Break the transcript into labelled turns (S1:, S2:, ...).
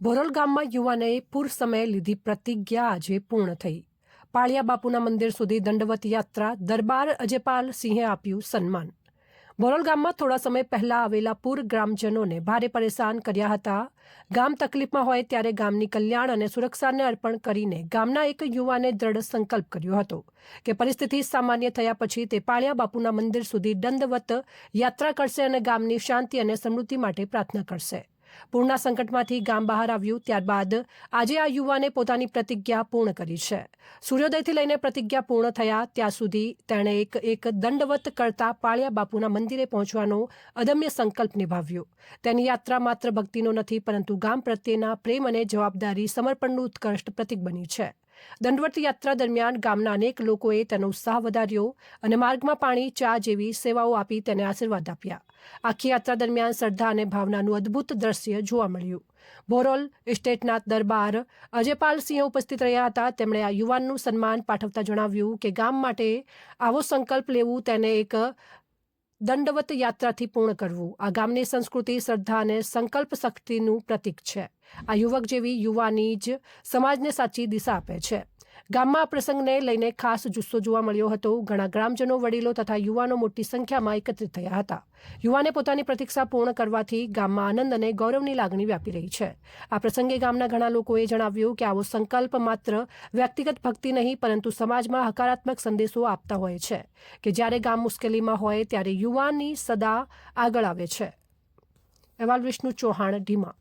S1: ભોરોલ ગામમાં યુવાને પૂર સમયે લીધી પ્રતિજ્ઞા આજે પૂર્ણ થઈ। પાળિયા બાપુના મંદિર સુધી દંડવત યાત્રા દરબાર અજયપાલ સિંહે આપ્યું સન્માન। ભોરોલ ગામમાં થોડા સમય પહેલા આવેલા પૂર ગ્રામજનોને ભારે પરેશાન કર્યા હતા। ગામ તકલીફમાં હોય ત્યારે ગામની કલ્યાણ અને સુરક્ષાને અર્પણ કરીને ગામના એક યુવાને દ્રઢ સંકલ્પ કર્યો હતો કે પરિસ્થિતિ સામાન્ય થયા પછી તે પાળિયા બાપુના મંદિર સુધી દંડવત યાત્રા કરશે અને ગામની શાંતિ અને સમૃદ્ધિ માટે પ્રાર્થના કરશે। પૂરના સંકટમાંથી ગામ બહાર આવ્યું ત્યારબાદ આજે આ યુવાને પોતાની પ્રતિજ્ઞા પૂર્ણ કરી છે। સૂર્યોદયથી લઈને પ્રતિજ્ઞા પૂર્ણ થયા ત્યાં સુધી તેણે એક દંડવત કરતા પાળિયા બાપુના મંદિરે પહોંચવાનો અદમ્ય સંકલ્પ નિભાવ્યો। તેની યાત્રા માત્ર ભક્તિનો નથી પરંતુ ગામ પ્રત્યેના પ્રેમ અને જવાબદારી સમર્પણનું ઉત્કૃષ્ટ પ્રતીક બની છે। દંડવત યાત્રા દરમિયાન ગામના અનેક લોકોએ તેનો ઉત્સાહ વધાર્યો અને માર્ગમાં પાણી ચા જેવી સેવાઓ આપી તેને આશીર્વાદ આપ્યા। આખી યાત્રા દરમિયાન શ્રદ્ધા અને ભાવનાનું અદ્ભુત દ્રશ્ય જોવા મળ્યું। ભોરોલ એસ્ટેટના દરબાર અજયપાલ સિંહ ઉપસ્થિત રહ્યા હતા। તેમણે આ યુવાનનું સન્માન પાઠવતા જણાવ્યું કે ગામ માટે આવો સંકલ્પ લેવું તેને એક દંડવત યાત્રાથી પૂર્ણ કરવું આ ગામની સંસ્કૃતિ શ્રદ્ધા અને સંકલ્પ શક્તિનું પ્રતીક છે। આ યુવક જેવી યુવાની જ સમાજને સાચી દિશા આપે છે। ગામમાં આ પ્રસંગને લઈને ખાસ જુસ્સો જોવા મળ્યો હતો। ઘણા ગ્રામજનો વડીલો તથા યુવાનો મોટી સંખ્યામાં એકત્રિત થયા હતા। યુવાને પોતાની પ્રતીક્ષા પૂર્ણ કરવાથી ગામમાં આનંદ અને ગૌરવની લાગણી વ્યાપી રહી છે। આ પ્રસંગે ગામના ઘણા લોકોએ જણાવ્યું કે આવો સંકલ્પ માત્ર વ્યક્તિગત ભક્તિ નહીં પરંતુ સમાજમાં હકારાત્મક સંદેશો આપતા હોય છે કે જ્યારે ગામ મુશ્કેલીમાં હોય ત્યારે યુવાની સદા આગળ આવે છે। અહેવાલ વિષ્ણુ ચૌહાણ ઢીમા।